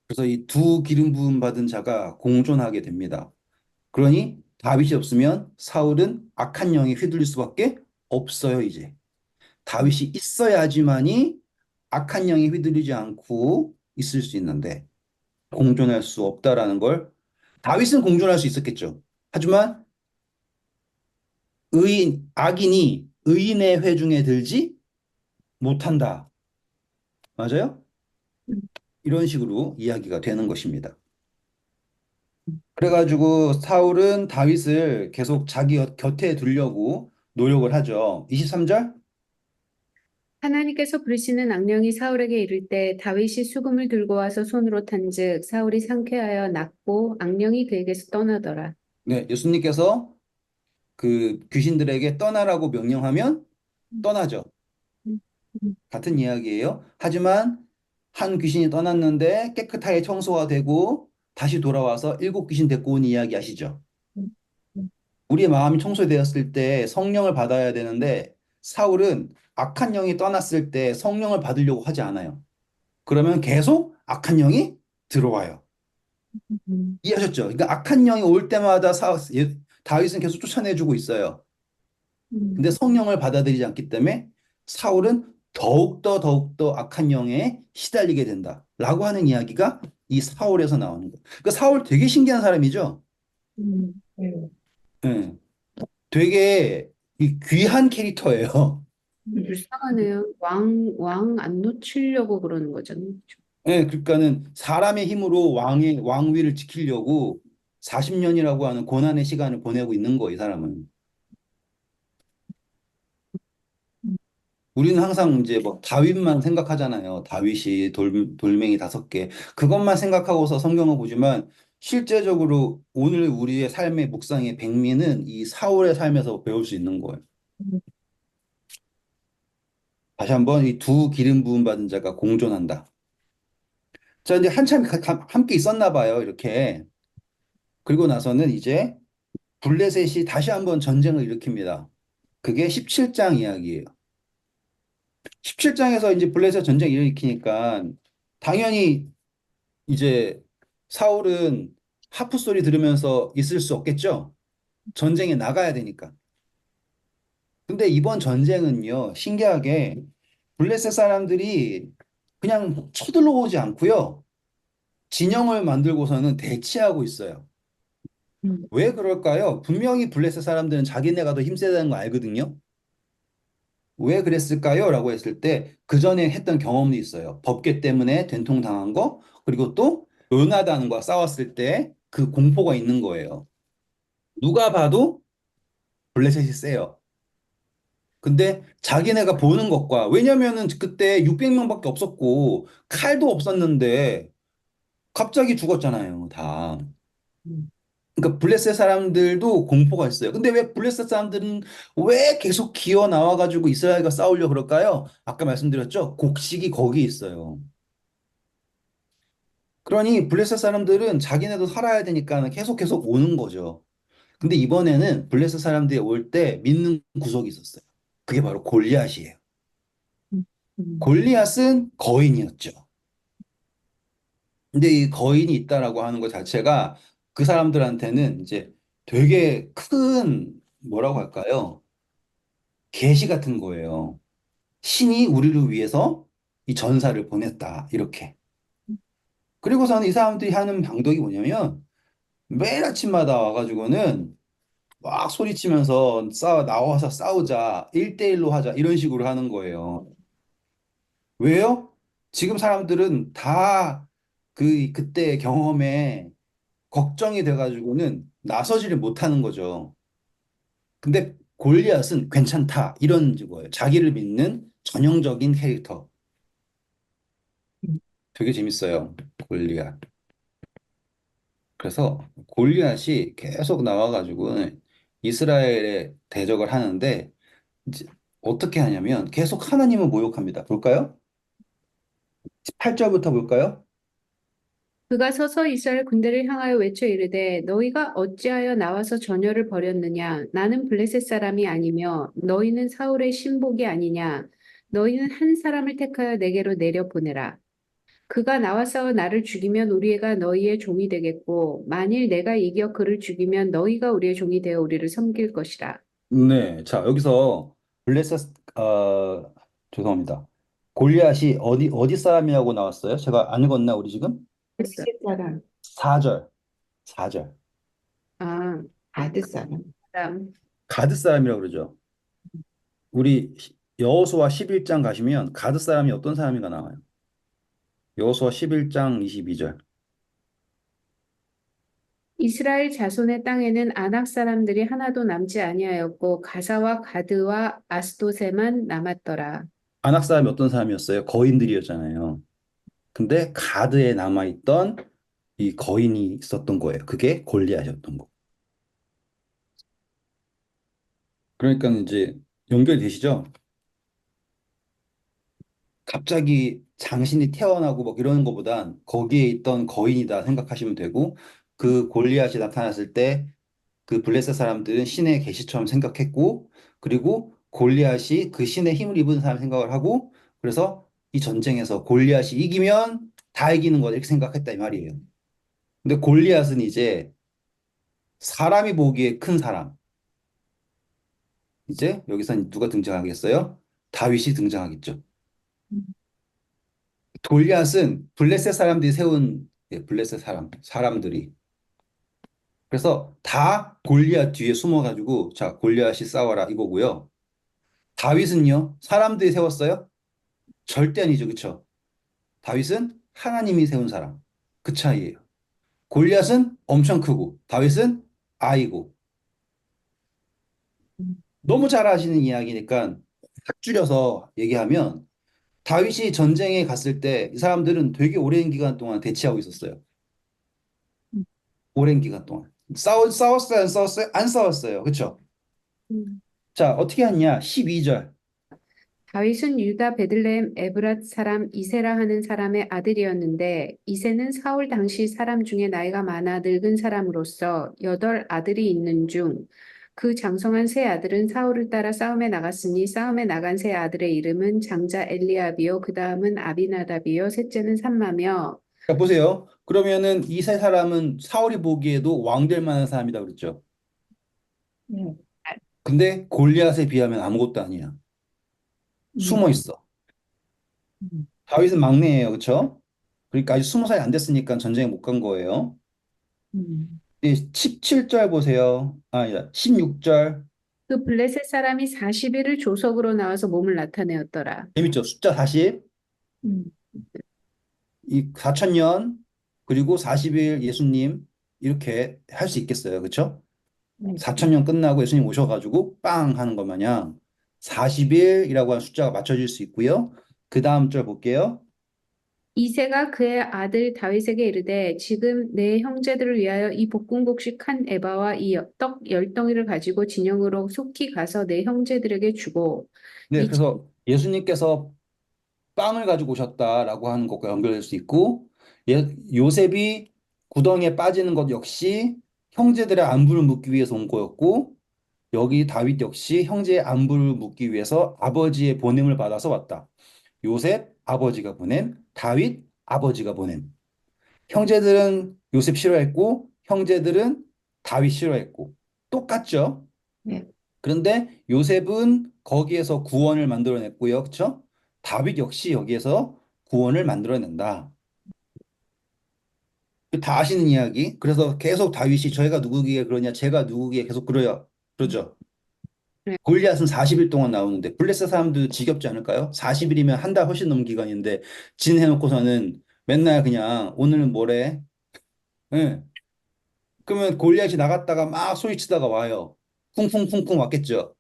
그래서 이 두 기름 부음 받은 자가 공존하게 됩니다. 그러니 다윗이 없으면 사울은 악한 영에 휘둘릴 수밖에 없어요, 이제. 다윗이 있어야지만이 악한 영에 휘둘리지 않고 있을 수 있는데 공존할 수 없다라는 걸 다윗은 공존할 수 있었겠죠. 하지만 악인이 의인의 회중에 들지 못한다. 맞아요? 이런 식으로 이야기가 되는 것입니다. 그래가지고 사울은 다윗을 계속 자기 곁에 두려고 노력을 하죠. 23절? 하나님께서 부르시는 악령이 사울에게 이를 때 다윗이 수금을 들고 와서 손으로 탄즉 사울이 상쾌하여 낫고 악령이 그에게서 떠나더라. 네, 예수님께서 그 귀신들에게 떠나라고 명령하면 떠나죠. 음. 음. 같은 이야기예요. 하지만 한 귀신이 떠났는데 깨끗하게 청소가 되고 다시 돌아와서 일곱 귀신 데리고 온 이야기 아시죠? 음. 음. 우리의 마음이 청소되었을 때 성령을 받아야 되는데 사울은 악한 영이 떠났을 때 성령을 받으려고 하지 않아요. 그러면 계속 악한 영이 들어와요. 음. 이해하셨죠? 그러니까 악한 영이 올 때마다 다윗은 계속 쫓아내주고 있어요. 음. 근데 성령을 받아들이지 않기 때문에 사울은 더욱더 악한 영에 시달리게 된다. 라고 하는 이야기가 이 사울에서 나오는 거예요. 그러니까 사울 되게 신기한 사람이죠? 네. 예. 되게 이 귀한 캐릭터예요. 불쌍하네요. 왕 안 놓치려고 그러는 거잖아요. 예, 그러니까는 사람의 힘으로 왕위를 지키려고 40년이라고 하는 고난의 시간을 보내고 있는 거예요, 이 사람은. 우리는 항상 이제 뭐 다윗만 생각하잖아요. 다윗이 돌멩이 5개. 그것만 생각하고서 성경을 보지만 실제적으로 오늘 우리의 삶의 묵상의 백미는 이 사울의 삶에서 배울 수 있는 거예요. 음. 다시 한번 이 두 기름 부음 받은 자가 공존한다. 자, 이제 한참 함께 있었나 봐요. 이렇게. 그리고 나서는 이제 블레셋이 다시 한번 전쟁을 일으킵니다. 그게 17장 이야기예요. 17장에서 이제 블레셋 전쟁 일으키니까 당연히 이제 사울은 하프 소리 들으면서 있을 수 없겠죠? 전쟁에 나가야 되니까. 근데 이번 전쟁은요, 신기하게 블레셋 사람들이 그냥 쳐들어오지 않고요, 진영을 만들고서는 대치하고 있어요. 음, 왜 그럴까요? 분명히 블레셋 사람들은 자기네가 더 힘세다는 거 알거든요. 왜 그랬을까요? 라고 했을 때 그 전에 했던 경험도 있어요. 법궤 때문에 된통당한 거, 그리고 또 요나단과 싸웠을 때 그 공포가 있는 거예요. 누가 봐도 블레셋이 세요. 근데 자기네가 보는 것과, 왜냐면은 그때 600명밖에 없었고 칼도 없었는데 갑자기 죽었잖아요, 다. 음, 그러니까 블레셋 사람들도 공포가 있어요. 근데 왜 블레셋 사람들은 왜 계속 기어 나와가지고 이스라엘과 싸우려 그럴까요? 아까 말씀드렸죠? 곡식이 거기 있어요. 그러니 블레셋 사람들은 자기네도 살아야 되니까 계속 오는 거죠. 근데 이번에는 블레셋 사람들이 올 때 믿는 구석이 있었어요. 그게 바로 골리앗이에요. 음, 음, 골리앗은 거인이었죠. 근데 이 거인이 있다라고 하는 것 자체가 그 사람들한테는 이제 되게 큰 뭐라고 할까요? 계시 같은 거예요. 신이 우리를 위해서 이 전사를 보냈다. 이렇게. 그리고서는 이 사람들이 하는 방법이 뭐냐면 매일 아침마다 와가지고는 막 소리치면서 나와서 싸우자. 1대1로 하자. 이런 식으로 하는 거예요. 왜요? 지금 사람들은 다 그때 경험에 걱정이 돼가지고는 나서지를 못하는 거죠. 근데 골리앗은 괜찮다. 이런 거예요. 자기를 믿는 전형적인 캐릭터. 음. 되게 재밌어요. 골리앗. 그래서 골리앗이 계속 나와가지고는 이스라엘에 대적을 하는데 이제 어떻게 하냐면 계속 하나님을 모욕합니다. 볼까요? 8절부터 볼까요? 그가 서서 이스라엘 군대를 향하여 외쳐 이르되 너희가 어찌하여 나와서 전열을 벌였느냐 나는 블레셋 사람이 아니며 너희는 사울의 신복이 아니냐 너희는 한 사람을 택하여 내게로 내려 보내라 그가 나와서 나를 죽이면 우리가 너희의 종이 되겠고 만일 내가 이겨 그를 죽이면 너희가 우리의 종이 되어 우리를 섬길 것이라 네. 자, 여기서 블레셋, 죄송합니다. 골리앗이 어디 사람이라고 나왔어요? 제가 안 읽었나, 우리 지금? 블레셋 사람 4절. 4절. 아 아드 사람 가드 사람이라고 그러죠. 우리 여호수아 11장 가시면 가드 사람이 어떤 사람인가 나와요. 여호수아 11장 22절. 이스라엘 자손의 땅에는 아낙 사람들이 하나도 남지 아니하였고 가사와 가드와 아스도세만 남았더라. 아낙 사람이 어떤 사람이었어요? 거인들이었잖아요. 근데 가드에 남아있던 이 거인이 있었던 거예요. 그게 골리앗이었던 거. 그러니까 이제 연결되시죠? 갑자기 장신이 태어나고 막 이러는 것보단 거기에 있던 거인이다 생각하시면 되고 그 골리앗이 나타났을 때 그 블레셋 사람들은 신의 계시처럼 생각했고 그리고 골리앗이 그 신의 힘을 입은 사람 생각을 하고 그래서 이 전쟁에서 골리앗이 이기면 다 이기는 거다 이렇게 생각했다 이 말이에요. 근데 골리앗은 이제 사람이 보기에 큰 사람. 이제 여기서 누가 등장하겠어요? 다윗이 등장하겠죠. 골리앗은 블레셋 사람들이 세운 블레셋 사람들이 그래서 다 골리앗 뒤에 숨어가지고 자 골리앗이 싸워라 이거고요. 다윗은요 사람들이 세웠어요? 절대 아니죠, 그쵸? 다윗은 하나님이 세운 사람 그 차이예요. 골리앗은 엄청 크고 다윗은 아이고 너무 잘 아시는 이야기니까 딱 줄여서 얘기하면 다윗이 전쟁에 갔을 때 이 사람들은 되게 오랜 기간 동안 대치하고 있었어요. 오랜 기간 동안. 싸웠어요? 안 싸웠어요? 안 싸웠어요. 그쵸? 자, 어떻게 하냐? 12절. 다윗은 유다 베들레헴 에브랏 사람 이세라 하는 사람의 아들이었는데 이세는 사울 당시 사람 중에 나이가 많아 늙은 사람으로서 8 아들이 있는 중 그 장성한 세 아들은 사울을 따라 싸움에 나갔으니 싸움에 나간 세 아들의 이름은 장자 엘리압이요 그 다음은 아비나답이요 셋째는 삼마며 자, 보세요. 그러면은 이 세 사람은 사울이 보기에도 왕 될 만한 사람이다 그랬죠. 네. 근데 골리앗에 비하면 아무것도 아니야. 숨어 음, 있어. 음, 다윗은 막내예요. 그쵸? 그러니까 아직 20살이 안 됐으니까 전쟁에 못 간 거예요. 음. 이 17절 보세요. 아니다. 16절. 그 블레셋 사람이 40일을 조석으로 나와서 몸을 나타내었더라. 재밌죠? 숫자 40. 음. 이 4천년 그리고 40일 예수님 이렇게 할 수 있겠어요. 그렇죠? 네. 4천년 끝나고 예수님 오셔가지고 빵 하는 것 마냥 40일이라고 하는 숫자가 맞춰질 수 있고요. 그 다음 절 볼게요. 이새가 그의 아들 다윗에게 이르되 지금 내 형제들을 위하여 이 볶음국식 한 에바와 이 떡 열 덩이를 가지고 진영으로 속히 가서 내 형제들에게 주고 네, 이 그래서 예수님께서 빵을 가지고 오셨다라고 하는 것과 연결될 수 있고, 요셉이 구덩이에 빠지는 것 역시 형제들의 안부를 묻기 위해서 온 거였고, 여기 다윗 역시 형제의 안부를 묻기 위해서 아버지의 보냄을 받아서 왔다. 요셉 아버지가 보냄, 다윗 아버지가 보냄. 형제들은 요셉 싫어했고, 형제들은 다윗 싫어했고, 똑같죠? 네. 그런데 요셉은 거기에서 구원을 만들어냈고요. 그렇죠? 다윗 역시 여기에서 구원을 만들어낸다. 다 아시는 이야기. 그래서 계속 다윗이 저희가 누구기에 그러냐, 제가 누구기에 계속 그래요. 그러죠. 네. 골리앗은 40일 동안 나오는데 블레셋 사람들 지겹지 않을까요? 40일이면 한 달 훨씬 넘은 기간인데 진 해놓고서는 맨날 그냥 오늘은 뭐래? 예. 그러면 골리앗이 나갔다가 막 소리치다가 와요. 쿵쿵쿵쿵 왔겠죠.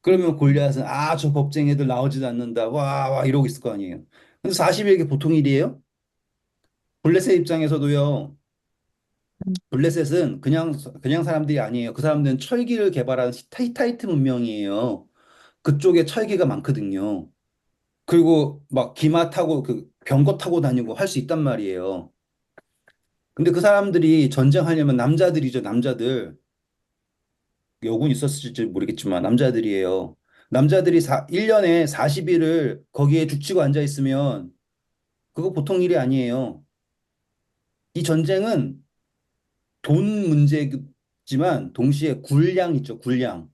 그러면 골리앗은 아, 저 겁쟁이들 나오지도 않는다. 와, 와 이러고 있을 거 아니에요. 근데 40일이 보통 일이에요? 블레셋 입장에서도요. 블레셋은 그냥 사람들이 아니에요. 그 사람들은 철기를 개발한 히타이트 문명이에요. 그쪽에 철기가 많거든요. 그리고 막 기마 타고 그 병거 타고 다니고 할 수 있단 말이에요. 근데 그 사람들이 전쟁하려면 남자들이죠, 남자들. 여군 있었을지 모르겠지만 남자들이에요. 남자들이 1년에 40일을 거기에 죽치고 앉아 있으면 그거 보통 일이 아니에요. 이 전쟁은 돈 문제지만 동시에 군량 있죠, 군량.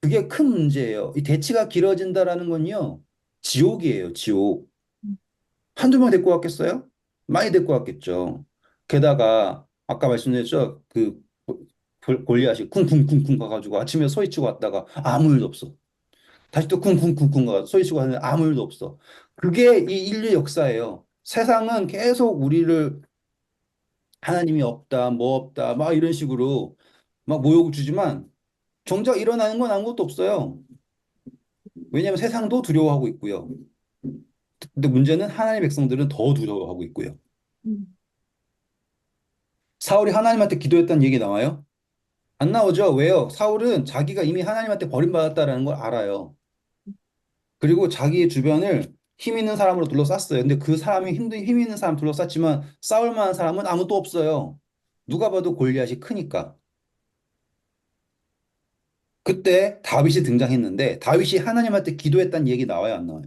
그게 큰 문제예요. 이 대치가 길어진다라는 건요, 지옥이에요, 지옥. 한두 명 데리고 왔겠어요? 많이 데리고 왔겠죠. 게다가 아까 말씀드렸죠, 그 골리앗이 쿵쿵쿵쿵 가가지고 아침에 소리치고 왔다가 아무 일도 없어. 다시 또 쿵쿵쿵쿵 가서 소리치고 하는데 아무 일도 없어. 그게 이 인류 역사예요. 세상은 계속 우리를 하나님이 없다, 뭐 없다, 막 이런 식으로 막 모욕을 주지만 정작 일어나는 건 아무것도 없어요. 왜냐하면 세상도 두려워하고 있고요. 근데 문제는 하나님의 백성들은 더 두려워하고 있고요. 음. 사울이 하나님한테 기도했다는 얘기 나와요? 안 나오죠? 왜요? 사울은 자기가 이미 하나님한테 버림받았다라는 걸 알아요. 그리고 자기의 주변을 힘 있는 사람으로 둘러쌌어요. 근데 그 사람이 힘 있는 사람 둘러쌌지만 싸울 만한 사람은 아무도 없어요. 누가 봐도 골리앗이 크니까. 그때 다윗이 등장했는데 다윗이 하나님한테 기도했다는 얘기 나와요, 안 나와요?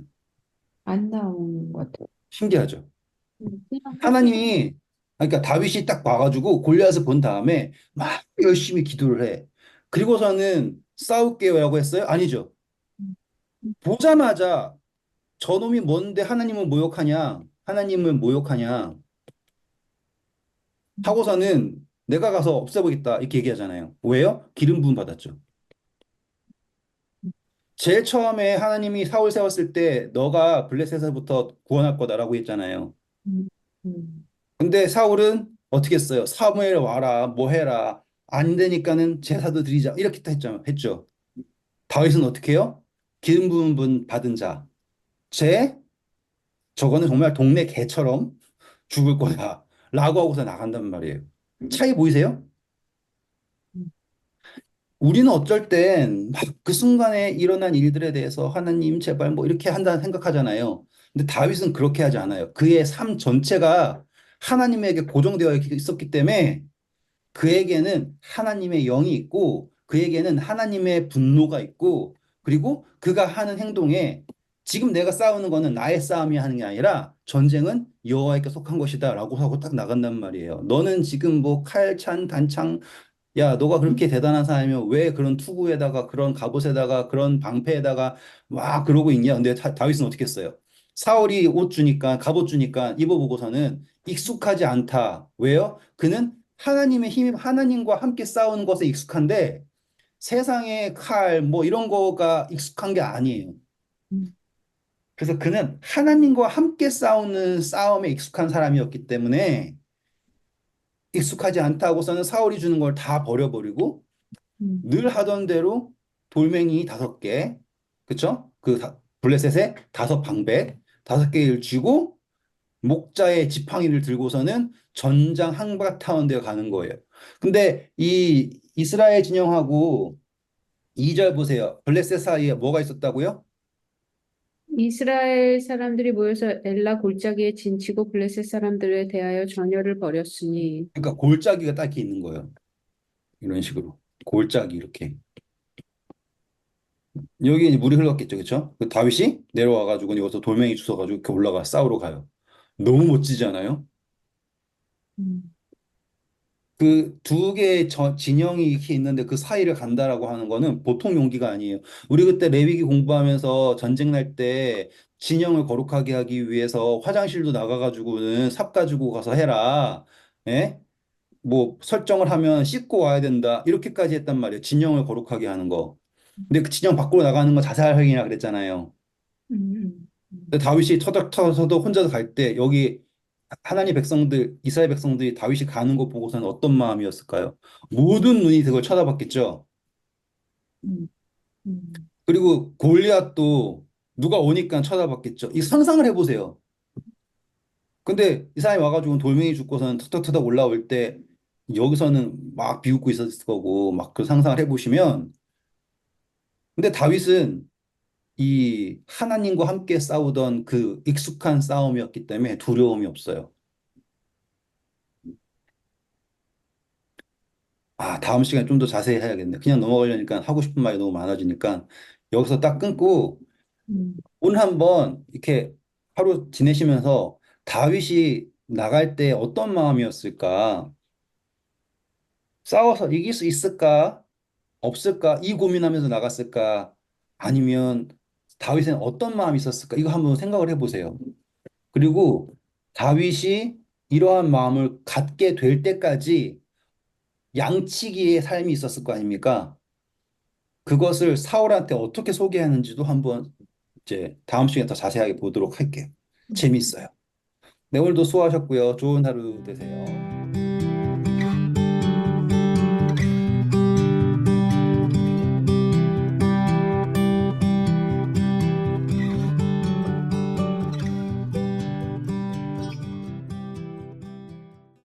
안 나오는 것 같아요. 신기하죠? 그냥 하시. 하나님이 그러니까 다윗이 딱 봐가지고 골리앗을 본 다음에 막 열심히 기도를 해. 그리고서는 싸울게요라고 했어요? 아니죠. 보자마자 저놈이 뭔데 하나님을 모욕하냐? 하나님을 모욕하냐? 하고서는 내가 가서 없애보겠다 이렇게 얘기하잖아요. 왜요? 기름 부음 받았죠. 제일 처음에 하나님이 사울 세웠을 때 너가 블레셋에서부터 구원할 거다라고 했잖아요. 음. 음. 근데 사울은 어떻게 했어요? 사무엘 와라, 뭐 해라. 안 되니까는 제사도 드리자. 이렇게 했죠. 다윗은 어떻게 해요? 기름 부음 받은 자. 저거는 정말 동네 개처럼 죽을 거다. 라고 하고서 나간단 말이에요. 차이 보이세요? 우리는 어쩔 땐 막 그 순간에 일어난 일들에 대해서 하나님 제발 뭐 이렇게 한다 생각하잖아요. 근데 다윗은 그렇게 하지 않아요. 그의 삶 전체가 하나님에게 고정되어 있었기 때문에 그에게는 하나님의 영이 있고 그에게는 하나님의 분노가 있고 그리고 그가 하는 행동에 지금 내가 싸우는 거는 나의 싸움이 하는 게 아니라 전쟁은 여호와에게 속한 것이다라고 하고 딱 나간단 말이에요. 너는 지금 뭐 칼, 찬, 단창 야, 너가 그렇게 대단한 사람이면 왜 그런 투구에다가 그런 갑옷에다가 그런 방패에다가 막 그러고 있냐? 근데 다윗은 어떻게 했어요? 사울이 옷 주니까 갑옷 주니까 입어보고서는 익숙하지 않다. 왜요? 그는 하나님의 힘, 하나님과 함께 싸우는 것에 익숙한데 세상의 칼, 뭐 이런 거가 익숙한 게 아니에요. 음, 그래서 그는 하나님과 함께 싸우는 싸움에 익숙한 사람이었기 때문에 익숙하지 않다고서는 사울이 주는 걸 다 버려버리고 음, 늘 하던 대로 돌멩이 5개, 그쵸? 블레셋의 5방백, 5개를 쥐고 목자의 지팡이를 들고서는 전장 한바타운 데 가는 거예요. 근데 이 이스라엘 진영하고 2절 보세요. 블레셋 사이에 뭐가 있었다고요? 이스라엘 사람들이 모여서 엘라 골짜기에 진치고 블레셋 사람들에 대하여 전열을 벌였으니 그러니까 골짜기가 딱 이렇게 있는 거예요. 이런 식으로. 골짜기 이렇게. 여기 이제 물이 흘렀겠죠, 그쵸? 그 다윗이 내려와가지고 여기서 돌멩이 주워가지고 이렇게 올라가 싸우러 가요. 너무 멋지지 않아요? 음, 그 두 개의 진영이 이렇게 있는데 그 사이를 간다라고 하는 거는 보통 용기가 아니에요. 우리 그때 레위기 공부하면서 전쟁 날 때 진영을 거룩하게 하기 위해서 화장실도 나가가지고는 삽 가지고 가서 해라. 예? 뭐 설정을 하면 씻고 와야 된다. 이렇게까지 했단 말이에요. 진영을 거룩하게 하는 거. 근데 그 진영 밖으로 나가는 거 자살 행위라 그랬잖아요. 근데 다윗이 터덕터덕 혼자서 갈 때 여기 하나님 백성들, 이스라엘 백성들이 다윗이 가는 거 보고서는 어떤 마음이었을까요? 모든 눈이 그걸 쳐다봤겠죠. 음, 음, 그리고 골리앗도 누가 오니까 쳐다봤겠죠. 이 상상을 해보세요. 근데 이 사람이 와가지고 돌멩이 죽고서는 턱턱턱 올라올 때 여기서는 막 비웃고 있었을 거고 막 그 상상을 해보시면 근데 다윗은 이 하나님과 함께 싸우던 그 익숙한 싸움이었기 때문에 두려움이 없어요. 아, 다음 시간에 좀 더 자세히 해야겠네. 그냥 넘어가려니까 하고 싶은 말이 너무 많아지니까 여기서 딱 끊고 음, 오늘 한번 이렇게 하루 지내시면서 다윗이 나갈 때 어떤 마음이었을까? 싸워서 이길 수 있을까? 없을까? 이 고민하면서 나갔을까? 아니면 다윗은 어떤 마음이 있었을까? 이거 한번 생각을 해보세요. 그리고 다윗이 이러한 마음을 갖게 될 때까지 양치기의 삶이 있었을 거 아닙니까? 그것을 사울한테 어떻게 소개하는지도 한번 이제 다음 시간에 더 자세하게 보도록 할게요. 음. 재밌어요. 네, 오늘도 수고하셨고요. 좋은 하루 되세요.